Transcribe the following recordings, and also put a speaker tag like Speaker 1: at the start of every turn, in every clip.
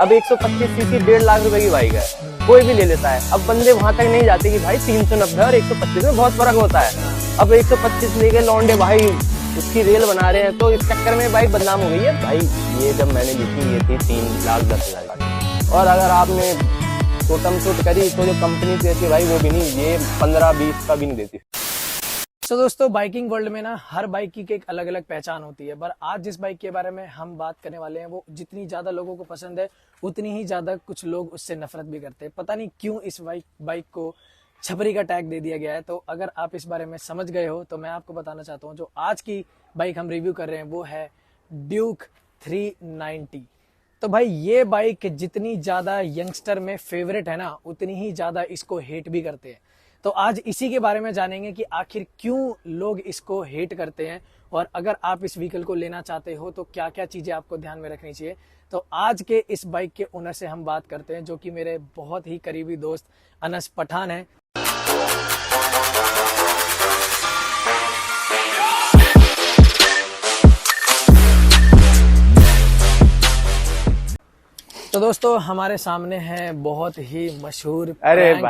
Speaker 1: अब 125 सीसी 1.5 लाख रुपए की बाइक है, कोई भी ले लेता है। अब बंदे वहां तक नहीं जाते कि भाई 390 और 125 में बहुत फर्क होता है। अब 125 लेके लौंडे भाई उसकी रेल बना रहे हैं, तो इस चक्कर में बाइक बदनाम हो गई है भाई। ये जब मैंने ली थी ये थी 3,10,000 की, और अगर आपने छोटम छोट करी तो जो कंपनी देती है भाई वो भी नहीं, ये 15-20 का भी नहीं देती।
Speaker 2: तो दोस्तों बाइकिंग वर्ल्ड में ना हर बाइक की एक अलग अलग पहचान होती है, पर आज जिस बाइक के बारे में हम बात करने वाले हैं वो जितनी ज्यादा लोगों को पसंद है उतनी ही ज्यादा कुछ लोग उससे नफरत भी करते हैं। पता नहीं क्यों इस बाइक को छपरी का टैग दे दिया गया है। तो अगर आप इस बारे में समझ गए हो तो मैं आपको बताना चाहता हूँ, जो आज की बाइक हम रिव्यू कर रहे हैं वो है ड्यूक 390। तो भाई ये बाइक जितनी ज्यादा यंगस्टर में फेवरेट है ना, उतनी ही ज्यादा इसको हेट भी करते हैं। तो आज इसी के बारे में जानेंगे कि आखिर क्यों लोग इसको हेट करते हैं, और अगर आप इस व्हीकल को लेना चाहते हो तो क्या क्या चीजें आपको ध्यान में रखनी चाहिए। तो आज के इस बाइक के ओनर से हम बात करते हैं, जो कि मेरे बहुत ही करीबी दोस्त अनस पठान है। तो दोस्तों हमारे सामने है बहुत ही मशहूर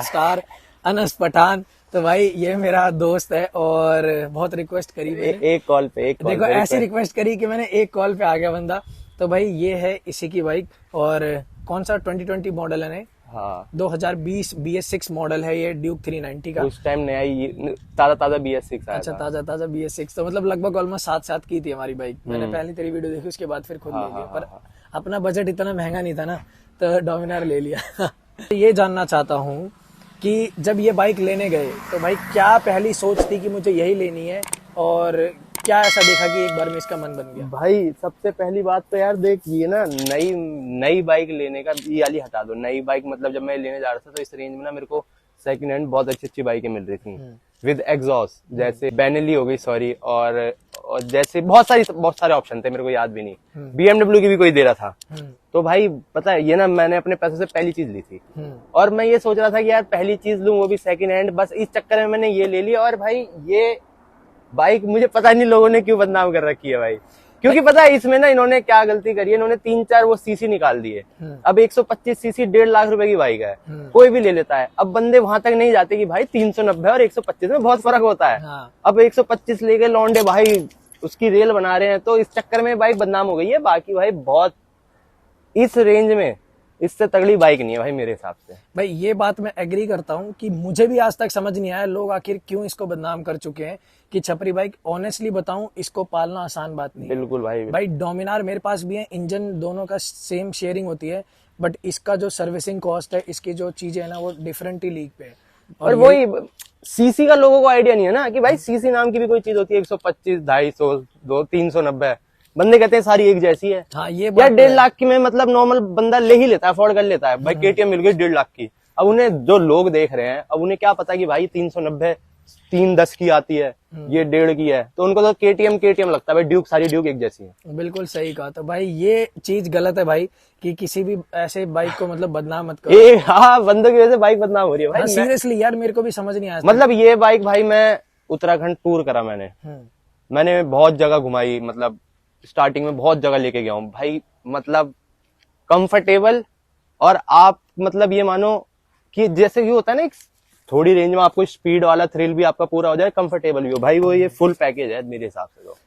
Speaker 2: स्टार अनस पठान। तो भाई ये मेरा दोस्त है और बहुत रिक्वेस्ट करी मैंने
Speaker 1: एक कॉल पे
Speaker 2: देखो ऐसी रिक्वेस्ट करी कि मैंने एक कॉल पे आ गया बंदा। तो भाई ये है इसी की बाइक, और कौन सा 2020 मॉडल है?
Speaker 1: हाँ
Speaker 2: 2020 BS6 मॉडल है ये ड्यूक 390 का।
Speaker 1: उस टाइम नया ताजा BS6 आया।
Speaker 2: अच्छा ताजा BS6, तो मतलब लगभग ऑलमोस्ट साथ की थी हमारी बाइक। मैंने पहली तेरी वीडियो देखी, उसके बाद फिर खुद ले लिया, पर अपना बजट इतना महंगा नहीं था ना, तो डोमिनार ले लिया। ये जानना चाहता हूँ कि जब ये बाइक लेने गए तो भाई क्या पहली सोच थी कि मुझे यही लेनी है, और क्या ऐसा देखा कि एक बार में इसका मन बन गया?
Speaker 1: भाई सबसे पहली बात तो यार देख, ये ना नई बाइक लेने का ये वाली हटा दो। नई बाइक मतलब जब मैं लेने जा रहा था तो इस रेंज में ना मेरे को सेकंड हैंड बहुत अच्छी बाइकें मिल रही थी विद एग्जॉस्ट, जैसे बेनेली हो गई सॉरी, और जैसे बहुत सारे ऑप्शन थे, मेरे को याद भी नहीं। BMW की भी कोई दे रहा था। तो भाई पता है ये ना मैंने अपने पैसों से पहली चीज ली थी, और मैं ये सोच रहा था कि यार पहली चीज लूं वो भी सेकंड हैंड, बस इस चक्कर में मैंने ये ले लिया। और भाई ये बाइक मुझे पता नहीं लोगों ने क्यों बदनाम कर रखी है भाई, क्योंकि पता है इसमें ना इन्होंने क्या गलती करी है, इन्होंने 3-4 वो सीसी निकाल दिए। अब 125 सीसी 1.5 लाख रुपए की बाइक है, कोई भी ले लेता है। अब बंदे वहां तक नहीं जाते कि भाई 390 और 125 में बहुत फर्क होता है। अब 125 लेके लौंडे भाई उसकी रेल बना रहे हैं, तो इस चक्कर में बाइक बदनाम हो गई है। बाकी भाई बहुत इस रेंज में इससे तगड़ी बाइक नहीं है भाई मेरे हिसाब से।
Speaker 2: भाई ये बात मैं एग्री करता हूँ कि मुझे भी आज तक समझ नहीं आया लोग आखिर क्यों इसको बदनाम कर चुके हैं कि छपरी बाइक। ऑनेस्टली बताऊं, इसको पालना आसान बात नहीं।
Speaker 1: बिल्कुल भाई
Speaker 2: डोमिनार मेरे पास भी है, इंजन दोनों का सेम शेयरिंग होती है, बट इसका जो सर्विसिंग कॉस्ट है, इसकी जो चीजें है ना, वो डिफरेंट ही लीग पे है।
Speaker 1: और वही सीसी का लोगों को आइडिया नहीं है ना कि भाई सीसी नाम की भी कोई चीज होती है। 125, 250, 390 बंदे कहते हैं सारी एक जैसी है।
Speaker 2: हाँ ये
Speaker 1: यार 1.5 लाख की में मतलब नॉर्मल बंदा ले ही लेता है, अफोर्ड कर लेता है। भाई KTM मिल गई 1.5 लाख की। अब उन्हें जो लोग देख रहे हैं, अब उन्हें क्या पता कि भाई 390 310 की आती है, ये 1.5 की है, तो उनको तो KTM लगता है। भाई ड्यूक सारी ड्यूक एक जैसी है।
Speaker 2: बिल्कुल सही कहा। तो भाई ये चीज गलत है भाई कि किसी भी ऐसे बाइक को मतलब बदनाम मत करो।
Speaker 1: हाँ बंदों की वजह से बाइक बदनाम हो रही है भाई।
Speaker 2: सीरियसली यार मेरे को भी समझ नहीं आया।
Speaker 1: मतलब ये बाइक भाई मैं उत्तराखंड टूर करा मैंने बहुत जगह घुमाई, मतलब स्टार्टिंग में बहुत जगह लेके गया हूँ भाई। मतलब कंफर्टेबल, और आप मतलब ये मानो कि जैसे कि होता है ना थोड़ी रेंज में आपको स्पीड वाला थ्रिल भी आपका पूरा हो जाए, कंफर्टेबल भी हो भाई, वो ये फुल पैकेज है मेरे हिसाब से। तो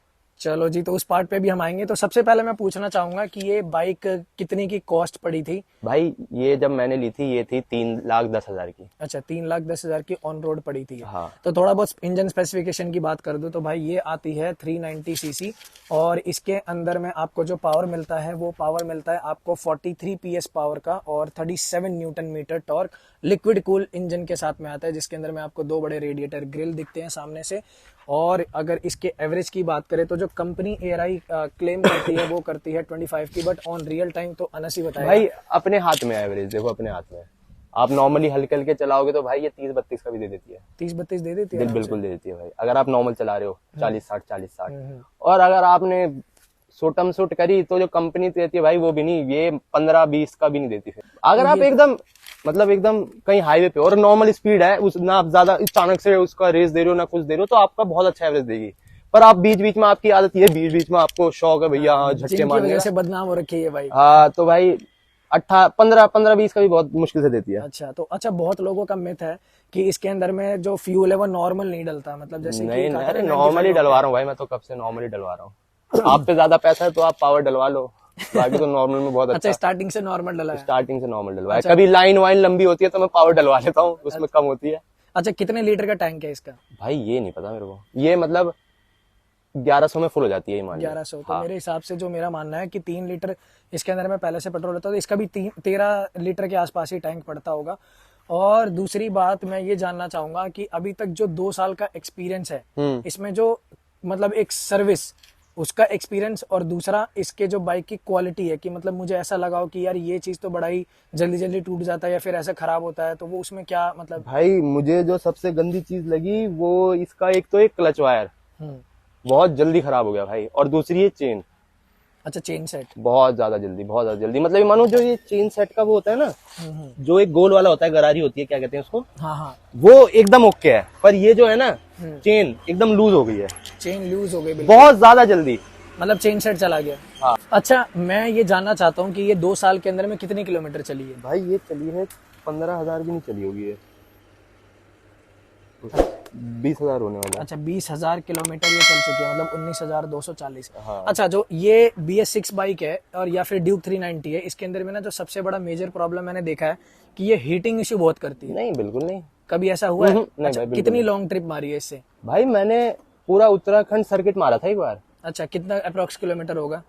Speaker 2: चलो जी, तो उस पार्ट पे भी हम आएंगे। तो सबसे पहले मैं पूछना चाहूंगा कि ये बाइक कितने की कॉस्ट पड़ी थी?
Speaker 1: भाई ये जब मैंने ली थी ये थी 3,10,000 की।
Speaker 2: अच्छा 3,10,000 की ऑन रोड पड़ी थी।
Speaker 1: हाँ।
Speaker 2: तो थोड़ा बहुत इंजन स्पेसिफिकेशन की बात कर दो तो भाई ये आती है 390 सीसी, और इसके अंदर में आपको जो पावर मिलता है वो पावर मिलता है आपको 43 PS पावर का, और 37 newton metre torque. Liquid cool engine के साथ में आता है, जिसके अंदर में आपको 2 बड़े रेडिएटर ग्रिल दिखते हैं सामने से। और अगर इसके एवरेज की बात करें तो जो कंपनी ARI क्लेम करती है वो करती है 25 की, बट ऑन रियल टाइम तो अनस ही बताएगा।
Speaker 1: भाई अपने हाथ में एवरेज देखो, अपने हाथ में। आप नॉर्मली हल्के हल्के चलाओगे तो भाई ये 30-32 का भी दे देती है।
Speaker 2: 30-32 दे देती है?
Speaker 1: बिल्कुल दे देती है भाई, अगर आप नॉर्मल चला रहे हो 40-60। और अगर आपने सोटम सूट करी तो जो कंपनी देती है भाई वो भी नहीं, ये 15-20 का भी नहीं देती। फिर अगर आप एकदम मतलब एकदम कहीं हाईवे पे और नॉर्मल स्पीड है, उस ना आप ज्यादा अचानक से उसका रेस दे रहे हो ना कुछ दे रहे हो, तो आपका बहुत अच्छा एवरेज देगी। पर आप बीच बीच में आपकी आदत ये बीच बीच में आपको शौक है भैया झटके मारने
Speaker 2: से बदनाम हो रखी है भाई।
Speaker 1: हाँ तो भाई 15-20 का भी बहुत मुश्किल से देती है।
Speaker 2: अच्छा, तो अच्छा, बहुत लोगों का मिथ है कि इसके अंदर में जो फ्यूल है वो नॉर्मल नहीं डलता, मतलब जैसे कि
Speaker 1: नहीं
Speaker 2: कहा
Speaker 1: नहीं,
Speaker 2: था
Speaker 1: अरे
Speaker 2: ना,
Speaker 1: नॉर्मली
Speaker 2: 95
Speaker 1: डलवा रहा हूँ भाई, मैं तो कब से नॉर्मली डलवा रहा हूँ। आप पे ज्यादा पैसा है तो आप पावर डलवा लो, बाकी तो नॉर्मल में बहुत
Speaker 2: अच्छा,
Speaker 1: अच्छा।
Speaker 2: स्टार्टिंग से नॉर्मल डला है।
Speaker 1: स्टार्टिंग से नॉर्मल डलवा है,
Speaker 2: अच्छा।
Speaker 1: कभी लाइन वाइन लंबी होती है तो मैं पावर डलवा लेता हूँ, उसमें कम होती है।
Speaker 2: अच्छा, कितने लीटर का टैंक है इसका?
Speaker 1: भाई ये नहीं पता मेरे को, ये मतलब 1100 में फुल हो जाती है ये, मान लो।
Speaker 2: 1100। तो
Speaker 1: हाँ।
Speaker 2: मेरे हिसाब से जो मेरा मानना है कि 3 लीटर इसके अंदर में पहले से पेट्रोल होता है, तो इसका भी 13 लीटर के आसपास ही टैंक पड़ता होगा। और दूसरी बात मैं ये जानना चाहूंगा कि अभी तक जो 2 साल का एक्सपीरियंस है, इसमें जो मतलब एक सर्विस उसका एक्सपीरियंस, और दूसरा इसके जो बाइक की क्वालिटी है कि मतलब मुझे ऐसा लगा हो कि यार ये चीज तो बड़ा ही जल्दी जल्दी टूट जाता है या फिर ऐसा खराब होता है, तो वो उसमें क्या मतलब?
Speaker 1: भाई मुझे जो सबसे गंदी चीज लगी वो इसका, एक तो एक क्लच वायर बहुत जल्दी खराब हो गया भाई, और दूसरी ये चेन।
Speaker 2: अच्छा, चेन सेट
Speaker 1: बहुत ज्यादा जल्दी, मतलब ये मानो जो ये चेन सेट का वो होता है ना, जो एक गोल वाला होता है, गरारी होती है, क्या कहते हैं उसको,
Speaker 2: हाँ हाँ,
Speaker 1: वो एकदम ओके है, पर ये जो है ना चेन एकदम लूज हो गई है,
Speaker 2: चेन लूज हो गई बिल्कुल,
Speaker 1: बहुत ज्यादा जल्दी।
Speaker 2: मतलब चेन सेट चला गया।
Speaker 1: हाँ।
Speaker 2: अच्छा, मैं ये जानना चाहता हूँ कि ये 2 साल के अंदर में कितनी किलोमीटर चली है?
Speaker 1: भाई ये चली है 15,000 भी नहीं चली होगी ये, 20,000 होने वाला है।
Speaker 2: अच्छा, 20,000 किलोमीटर ये चल चुकी है, मतलब 19,240।
Speaker 1: हाँ।
Speaker 2: अच्छा, जो ये BS6 बाइक है और या फिर ड्यूक 390 है, इसके अंदर में ना जो सबसे बड़ा मेजर प्रॉब्लम मैंने देखा है कि ये हीटिंग इश्यू बहुत करती है।
Speaker 1: नहीं बिल्कुल नहीं।
Speaker 2: कभी ऐसा हुआ है?
Speaker 1: नहीं
Speaker 2: अच्छा,
Speaker 1: भाई, बिल्कुल
Speaker 2: कितनी
Speaker 1: नहीं।
Speaker 2: लॉन्ग ट्रिप मारी है इससे?
Speaker 1: भाई मैंने पूरा उत्तराखंड सर्किट मारा था एक बार।
Speaker 2: अच्छा, कितना अप्रोक्स किलोमीटर होगा?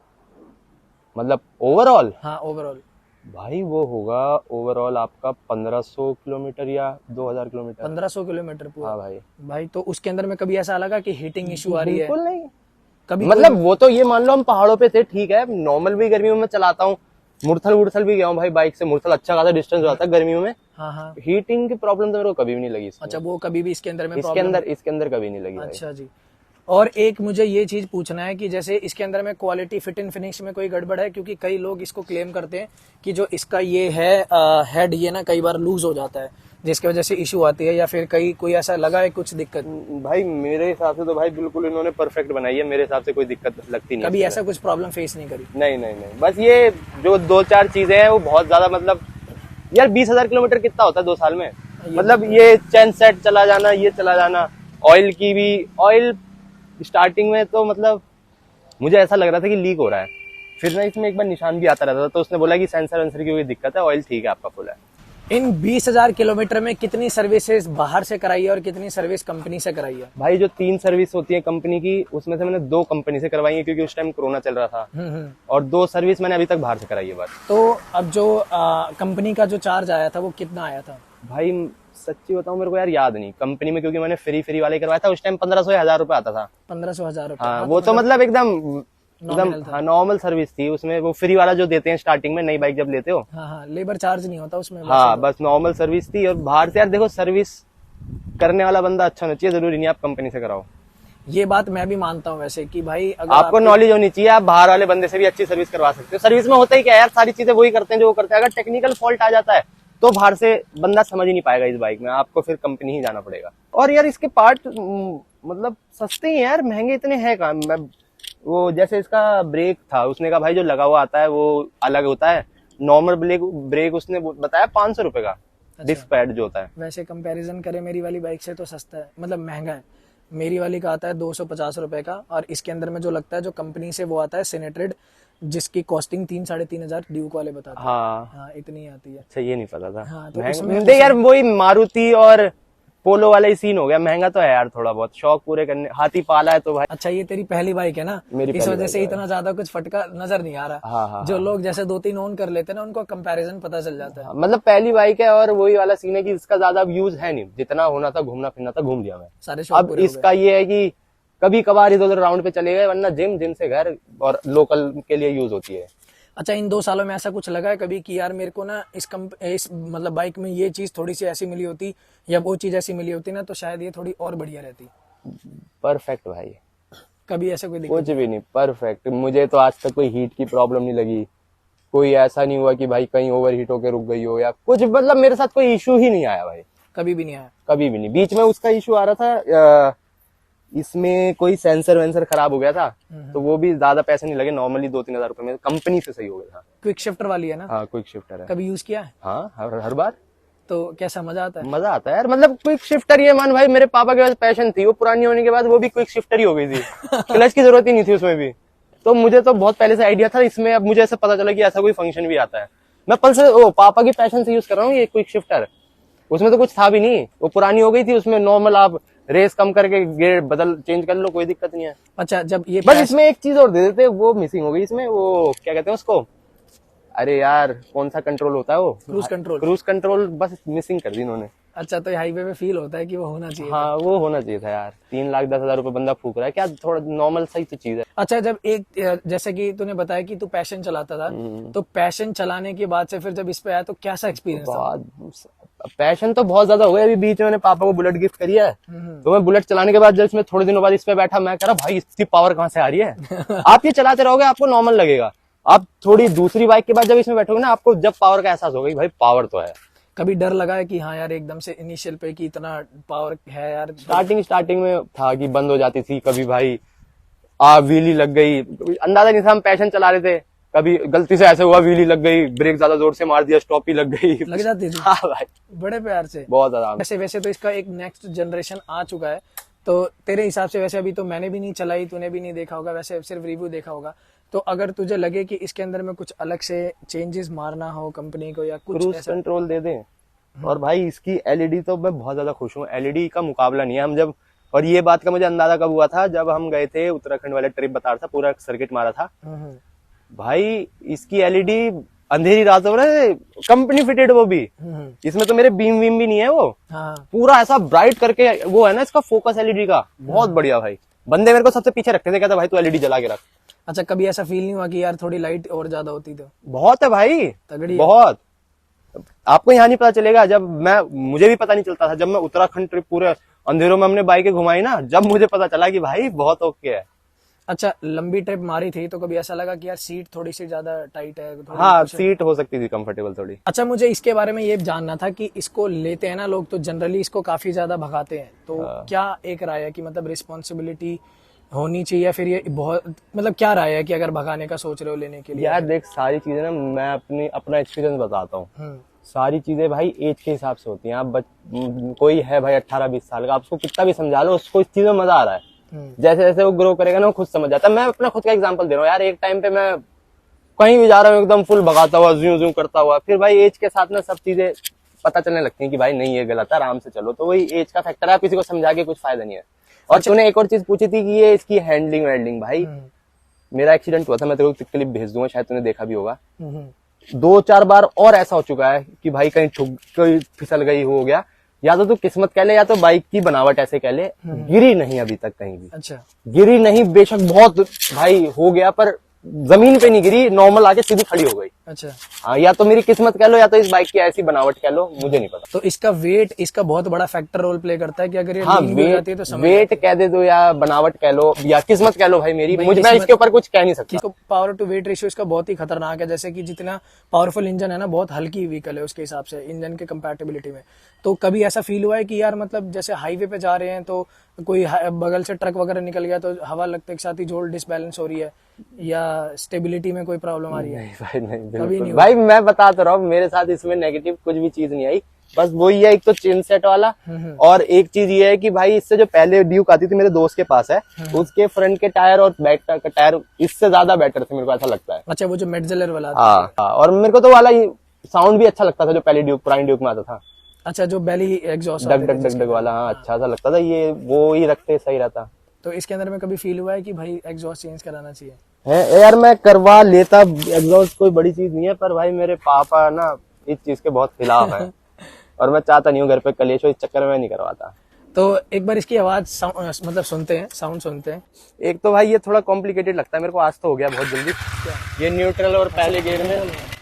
Speaker 1: मतलब ओवरऑल?
Speaker 2: हाँ, ओवरऑल।
Speaker 1: भाई वो होगा ओवरऑल आपका 1500 किलोमीटर या 2000 किलोमीटर।
Speaker 2: 1500 किलोमीटर पूरा?
Speaker 1: हाँ भाई।
Speaker 2: भाई तो उसके अंदर में कभी ऐसा लगा कि हीटिंग इश्यू आ रही है?
Speaker 1: बिल्कुल नहीं।
Speaker 2: कभी
Speaker 1: मतलब वो तो ये मान लो हम पहाड़ों पे थे, ठीक है, नॉर्मल भी गर्मियों में चलाता हूँ, मुरथल वुरथल भी गया हूँ भाई बाइक से, मुरथल अच्छा खासा डिस्टेंस हो जाता है गर्मियों में।
Speaker 2: हाँ हाँ।
Speaker 1: हीटिंग की प्रॉब्लम तो मेरे को कभी भी नहीं लगी इसमें।
Speaker 2: अच्छा, वो कभी भी इसके अंदर में
Speaker 1: इसके अंदर कभी नहीं लगी भाई।
Speaker 2: अच्छा जी। और एक मुझे ये चीज पूछना है कि जैसे इसके अंदर में क्वालिटी फिट एंड फिनिश में कोई गड़बड़ है? क्योंकि कई लोग इसको क्लेम करते हैं कि जो इसका ये है हेड, ये ना कई बार लूज हो जाता है जिसकी वजह से इशू आती है, या फिर कहीं कोई ऐसा लगा है कुछ दिक्कत?
Speaker 1: भाई मेरे हिसाब से तो भाई बिल्कुल इन्होंने परफेक्ट बनाई है, मेरे हिसाब से कोई दिक्कत लगती नहीं।
Speaker 2: कभी ऐसा कुछ प्रॉब्लम फेस नहीं करी?
Speaker 1: नहीं नहीं नहीं, बस ये जो 2-4 चीजें हैं वो बहुत ज्यादा, मतलब यार 20,000 किलोमीटर कितना होता है 2 साल में? मतलब ये चेन सेट चला जाना, ये चला जाना, ऑयल की भी, ऑयल स्टार्टिंग में तो मतलब मुझे ऐसा लग रहा था कि लीक हो रहा है, फिर ना इसमें एक बार निशान भी आता रहता था, तो उसने बोला कि सेंसर वेंसर की कोई दिक्कत है, ऑयल ठीक है आपका फुल है।
Speaker 2: इन 20,000 किलोमीटर में कितनी सर्विसेज बाहर से कराई है और कितनी सर्विस कंपनी से कराई है?
Speaker 1: भाई जो 3 सर्विस होती है कंपनी की, उसमें से मैंने 2 कंपनी से करवाई है, क्योंकि उस टाइम कोरोना चल रहा था, और 2 सर्विस मैंने अभी तक बाहर से कराई है बस।
Speaker 2: तो अब जो कंपनी का जो चार्ज आया था वो कितना आया था?
Speaker 1: भाई सच्ची बताऊं मेरे को यार याद नहीं, कंपनी में क्योंकि मैंने फ्री वाले करवाया था, उस टाइम 1500 या 1000 रुपए आता था।
Speaker 2: 1500-1000 रुपए?
Speaker 1: हाँ, वो तो मतलब एकदम हाँ नॉर्मल सर्विस थी उसमें, वो फ्री वाला जो देते हैं स्टार्टिंग में नई बाइक जब लेते हो।
Speaker 2: हाँ हाँ, लेबर चार्ज नहीं होता उसमें?
Speaker 1: हाँ, बस नॉर्मल सर्विस थी। और बाहर से यार देखो, सर्विस करने वाला बंदा अच्छा होना चाहिए, जरूरी नहीं आप कंपनी से कराओ।
Speaker 2: ये बात मैं भी मानता हूँ वैसे कि भाई अगर
Speaker 1: आपको नॉलेज होनी चाहिए, आप बाहर वाले बंदे से भी अच्छी सर्विस करवा सकते हो। सर्विस में होता ही क्या है यार, सारी चीजें वही करते हैं जो वो करते हैं। अगर टेक्निकल फॉल्ट आ जाता है तो बाहर से बंदा समझ ही नहीं पाएगा इस बाइक में, आपको फिर कंपनी ही जाना पड़ेगा। और यार इसके पार्ट मतलब सस्ते ही हैं यार, महंगे इतने हैं कहाँ। वो जैसे इसका ब्रेक था, उसने कहा भाई जो लगा हुआ आता है वो अलग होता है, नॉर्मल ब्रेक उसने बताया 500 रुपए का। डिस्क पैड जो होता है,
Speaker 2: वैसे कंपैरिजन करें मेरी वाली बाइक से तो सस्ता है, मतलब महंगा है। मेरी वाली का आता है 250 रुपए का, और इसके अंदर में जो लगता है जो कंपनी से वो आता है सिनेट्रेड, जिसकी कॉस्टिंग 3-3.5 हजार ड्यूक वाले बताते हैं। हाँ, इतनी आती है।
Speaker 1: अच्छा, ये नहीं पता था।
Speaker 2: हाँ, तो
Speaker 1: महंगा यार, वही मारुति और पोलो वाला ही सीन हो गया, महंगा तो है यार थोड़ा बहुत, शौक पूरे करने, हाथी पाला है तो भाई।
Speaker 2: अच्छा, ये तेरी पहली बाइक है ना, इस वजह से इतना ज्यादा कुछ फटका नजर नहीं आ रहा।
Speaker 1: हाँ,
Speaker 2: जो लोग जैसे 2-3 ओन कर लेते हैं ना, उनको कंपैरिजन पता चल जाता है।
Speaker 1: मतलब पहली बाइक है, और वही वाला सीन है कि इसका ज्यादा यूज है नहीं, जितना होना था घूमना फिरना था घूम लिया मैं।
Speaker 2: सारे शौक
Speaker 1: अब
Speaker 2: पूरे हो
Speaker 1: इसका ये है कि कभी कभार इधर उधर राउंड पे चले गए, वरना जिम से घर और लोकल के लिए यूज होती है।
Speaker 2: अच्छा, इन 2 सालों में ऐसा कुछ लगा है कभी कि यार मेरे को ना इस मतलब बाइक में ये चीज थोड़ी सी ऐसी मिली होती या वो चीज ऐसी मिली होती ना, तो शायद ये थोड़ी और बढ़िया रहती?
Speaker 1: परफेक्ट भाई,
Speaker 2: कभी ऐसा कोई दिक्कत?
Speaker 1: कुछ भी नहीं, परफेक्ट। मुझे तो आज तक कोई हीट की प्रॉब्लम नहीं लगी, कोई ऐसा नहीं हुआ कि भाई कहीं ओवर हीट होकर रुक गई हो या कुछ, मतलब मेरे साथ कोई इशू ही नहीं आया भाई,
Speaker 2: कभी भी नहीं आया?
Speaker 1: कभी भी नहीं। बीच में उसका इशू आ रहा था इसमें कोई सेंसर वेंसर खराब हो गया था, तो वो भी ज्यादा पैसे नहीं लगे, नॉर्मली 2-3 हजार रुपए में कंपनी से सही हो गया था।
Speaker 2: क्विक शिफ्टर वाली है ना?
Speaker 1: हाँ क्विक शिफ्टर है।
Speaker 2: कभी यूज किया है?
Speaker 1: हाँ हर बार।
Speaker 2: तो कैसा मजा आता है?
Speaker 1: मजा आता है यार, मतलब क्विक शिफ्टर ये मान भाई, मेरे पापा के पास पैशन थी, वो पुरानी होने के बाद वो भी क्विक शिफ्टर ही हो गई थी। क्लच की जरूरत ही नहीं थी उसमें भी। तो मुझे तो बहुत पहले से आइडिया था इसमें, अब मुझे ऐसा पता चला कि ऐसा कोई फंक्शन भी आता है। मैं पापा की पैशन से यूज कर रहा हूँ ये क्विक शिफ्टर। उसमें तो कुछ था भी नहीं, वो पुरानी हो गई थी, उसमें नॉर्मल आप रेस कम करके गियर बदल चेंज कर लो, कोई दिक्कत नहीं है।
Speaker 2: अच्छा, जब ये
Speaker 1: बस इसमें एक चीज और दे देते, वो मिसिंग हो गई इसमें, वो क्या कहते हैं उसको, अरे यार कौन सा कंट्रोल होता है वो,
Speaker 2: cruise control.
Speaker 1: Cruise control bus missing कर दी इन्होंने।
Speaker 2: अच्छा, तो हाईवे पे फील होता है कि वो होना चाहिए।
Speaker 1: हाँ वो होना चाहिए था यार। 3,10,000 रुपए बंदा फूक रहा है, क्या थोड़ा नॉर्मल सही तो चीज है।
Speaker 2: अच्छा, जब एक जैसे कि तूने बताया कि तू पैशन चलाता था, तो पैशन चलाने के बाद से फिर जब इस पे आया तो कैसा एक्सपीरियंस था?
Speaker 1: पैशन तो बहुत ज्यादा हो गया। अभी बीच में मैंने पापा को बुलेट गिफ्ट करी है, तो मैं बुलेट चलाने के बाद जब इसमें थोड़े दिनों बाद इस पे बैठा, मैं कह रहा भाई इसकी पावर कहाँ से आ रही है। आप ये चलाते रहोगे आपको नॉर्मल लगेगा, आप थोड़ी दूसरी बाइक के बाद जब इसमें बैठोगे ना, आपको जब पावर का एहसास होगा कि भाई पावर तो है।
Speaker 2: कभी डर लगा है कि हाँ यार एकदम से इनिशियल पे कि इतना पावर है यार?
Speaker 1: स्टार्टिंग में था कि बंद हो जाती थी, कभी भाई व्हीली लग गई, अंदाजा नहीं था, हम पैशन चला रहे थे, कभी गलती से ऐसे हुआ व्हीली लग गई, ब्रेक ज्यादा जोर से मार दिया, स्टॉप ही लग गई।
Speaker 2: लग जाती थी?
Speaker 1: हाँ भाई
Speaker 2: बड़े प्यार से।
Speaker 1: बहुत ज्यादा।
Speaker 2: वैसे तो इसका एक नेक्स्ट जनरेशन आ चुका है, तो तेरे हिसाब से, वैसे अभी तो मैंने भी नहीं चलाई, तूने भी नहीं देखा होगा, वैसे सिर्फ रिव्यू देखा होगा, तो अगर तुझे लगे कि इसके अंदर में कुछ अलग से चेंजेस मारना हो कंपनी को या कुछ
Speaker 1: क्रूज कंट्रोल दे दें, और भाई इसकी एलईडी तो मैं बहुत ज्यादा खुश हूँ, एलईडी का मुकाबला नहीं है। हम जब, और ये बात का मुझे अंदाजा कब हुआ था, जब हम गए थे उत्तराखंड वाले ट्रिप, बता रहा था पूरा सर्किट मारा था भाई, इसकी एलईडी अंधेरी रातों में कंपनी फिटेड, वो भी इसमें तो मेरे बीम वीम भी नहीं है, वो पूरा ऐसा ब्राइट करके वो है ना इसका फोकस एलईडी का, बहुत बढ़िया भाई। बंदे मेरे को सबसे पीछे रखते थे, कहता भाई तू एलईडी जला के रख।
Speaker 2: अच्छा, कभी ऐसा फील नहीं हुआ कि यार थोड़ी लाइट और ज्यादा होती तो?
Speaker 1: बहुत है भाई,
Speaker 2: तगड़ी
Speaker 1: बहुत। आपको यहाँ नहीं पता चलेगा, जब मुझे भी पता नहीं चलता था, जब मैं उत्तराखंड ट्रिप पूरे अंधेरों में हमने बाइकें घुमाई ना, जब मुझे पता चला कि भाई बहुत ओके है।
Speaker 2: अच्छा, लंबी ट्रिप मारी थी तो कभी ऐसा लगा कि यार सीट थोड़ी सी ज्यादा टाइट है?
Speaker 1: हाँ सीट हो सकती थी कंफर्टेबल थोड़ी।
Speaker 2: अच्छा, मुझे इसके बारे में ये जानना था कि इसको लेते हैं ना लोग, तो जनरली इसको काफी ज्यादा भगाते हैं, तो क्या एक राय है कि मतलब रिस्पॉन्सिबिलिटी होनी चाहिए, या फिर ये बहुत, मतलब क्या राय है कि अगर भगाने का सोच रहे हो लेने के लिए?
Speaker 1: यार देख, सारी चीजें ना मैं अपना एक्सपीरियंस बताता हूँ। सारी चीजें भाई एज के हिसाब से होती हैं। आप कोई है भाई 18-20 साल का, आप उसको कितना भी समझा लो, उसको इस चीज में मजा आ रहा है। जैसे जैसे वो ग्रो करेगा ना, वो खुद समझ जाता है। मैं अपना खुद का एग्जांपल दे रहा हूँ यार, एक टाइम पे मैं कहीं भी जा रहा हूँ एकदम फुल भगाता हुआ, ज्यू ज्यू करता हुआ, फिर भाई एज के साथ ना सब चीजें पता चलने लगती हैं कि भाई नहीं ये गलत है, आराम से चलो। तो वही एज का फैक्टर है, आप किसी को समझा के कुछ फायदा नहीं है। और तूने एक और चीज पूछी थी कि ये इसकी हैंडलिंग वेल्डिंग, भाई मेरा एक्सीडेंट हुआ था, मैं तेरे को क्लिप भेज दूंगा, शायद तूने देखा भी होगा। 2-4 बार और ऐसा हो चुका है कि भाई कहीं कोई फिसल गई हो गया, या तो तू किस्मत कह ले, या तो बाइक की बनावट ऐसे कह ले, गिरी नहीं अभी तक कहीं भी।
Speaker 2: अच्छा,
Speaker 1: गिरी नहीं, बेशक बहुत भाई हो गया, पर जमीन पे नहीं गिरी, नॉर्मल आके सीधी खड़ी हो गई।
Speaker 2: अच्छा,
Speaker 1: हाँ, या तो मेरी किस्मत कह लो, या तो इस बाइक की ऐसी बनावट कह लो, मुझे नहीं पता।
Speaker 2: तो इसका वेट इसका बहुत बड़ा फैक्टर रोल प्ले करता है कि अगर ये
Speaker 1: हाँ,
Speaker 2: लीन हो जाती है तो समझ
Speaker 1: वेट कह दे दो, या बनावट कह लो, या किस्मत कह लो भाई मेरी, मैं इसके ऊपर कुछ कह नहीं सकता।
Speaker 2: पावर टू वेट रेशियो इसका बहुत ही खतरनाक है, जैसे कि जितना पावरफुल इंजन है ना, बहुत हल्की व्हीकल है उसके हिसाब से इंजन के कंपैटिबिलिटी में। तो कभी ऐसा फील हुआ है कि यार मतलब जैसे हाईवे पे जा रहे हैं तो कोई बगल से ट्रक वगैरह निकल गया तो हवा लगते के साथ ही जोड़ डिसबैलेंस हो रही है, या स्टेबिलिटी में कोई प्रॉब्लम आ रही है?
Speaker 1: नहीं भाई, नहीं
Speaker 2: कभी नहीं
Speaker 1: भाई, मैं बता तो रहा हूँ, मेरे साथ इसमें नेगेटिव कुछ भी चीज नहीं आई। बस वही है, एक तो चेन सेट वाला, और एक चीज ये है कि भाई इससे जो पहले ड्यूक आती थी मेरे दोस्त के पास है, उसके फ्रंट के टायर और बैक का टायर इससे ज्यादा बेटर थे, मेरे को ऐसा लगता है।
Speaker 2: अच्छा, वो जो मेडजेलर वाला?
Speaker 1: हाँ, और मेरे को तो वाला साउंड भी अच्छा लगता था जो पहले पुरानी ड्यूक में आता था।
Speaker 2: अच्छा, जो बेली एग्जॉस्ट
Speaker 1: डग डग डग डग वाला, हाँ अच्छा सा लगता था, ये वो ही रखते सही रहता।
Speaker 2: तो इसके अंदर में कभी फील हुआ है कि भाई एग्जॉस्ट चेंज कराना चाहिए?
Speaker 1: है यार, मैं करवा लेता, एग्जॉस्ट कोई बड़ी चीज नहीं है, पर भाई मेरे पापा ना इस चीज के बहुत खिलाफ है, और मैं चाहता नहीं हूँ घर पे कलेश हो, इस चक्कर में नहीं करवाता।
Speaker 2: तो एक बार इसकी आवाज मतलब सुनते हैं, साउंड सुनते हैं।
Speaker 1: एक तो भाई ये थोड़ा कॉम्प्लिकेटेड लगता है मेरे को, आज तो हो गया बहुत जल्दी। ये न्यूट्रल और पहले गियर में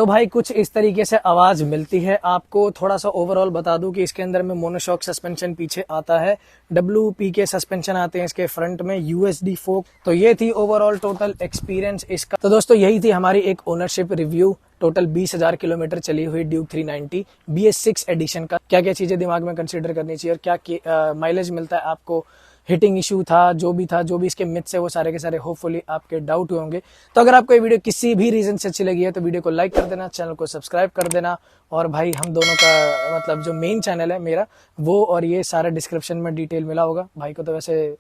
Speaker 2: तो भाई कुछ इस तरीके से आवाज मिलती है। आपको थोड़ा सा ओवरऑल बता दूं कि इसके अंदर में मोनोशॉक सस्पेंशन पीछे आता है, WP के सस्पेंशन आते हैं इसके फ्रंट में, USD फोक। तो ये थी ओवरऑल टोटल एक्सपीरियंस इसका। तो दोस्तों यही थी हमारी एक ओनरशिप रिव्यू, टोटल 20,000 किलोमीटर चली हुई ड्यूक 390 BS6 एडिशन का। क्या क्या चीजें दिमाग में कंसीडर करनी चाहिए और क्या माइलेज मिलता है आपको, हिटिंग इशू था, जो भी इसके मिथ्स है वो सारे के सारे होपफुली आपके डाउट हुए होंगे। तो अगर आपको ये वीडियो किसी भी रीजन से अच्छी लगी है तो वीडियो को लाइक कर देना, चैनल को सब्सक्राइब कर देना। और भाई हम दोनों का मतलब जो मेन चैनल है मेरा वो और ये सारा डिस्क्रिप्शन में डिटेल मिला होगा। भाई को तो वैसे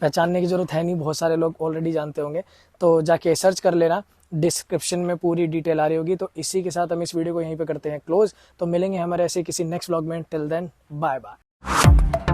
Speaker 2: पहचानने की जरूरत है नहीं, बहुत सारे लोग ऑलरेडी जानते होंगे, तो जाके सर्च कर लेना, डिस्क्रिप्शन में पूरी डिटेल आ रही होगी। तो इसी के साथ हम इस वीडियो को यहीं पे करते हैं क्लोज। तो मिलेंगे हमारे ऐसे किसी नेक्स्ट व्लॉग में, टिल देन बाय बाय।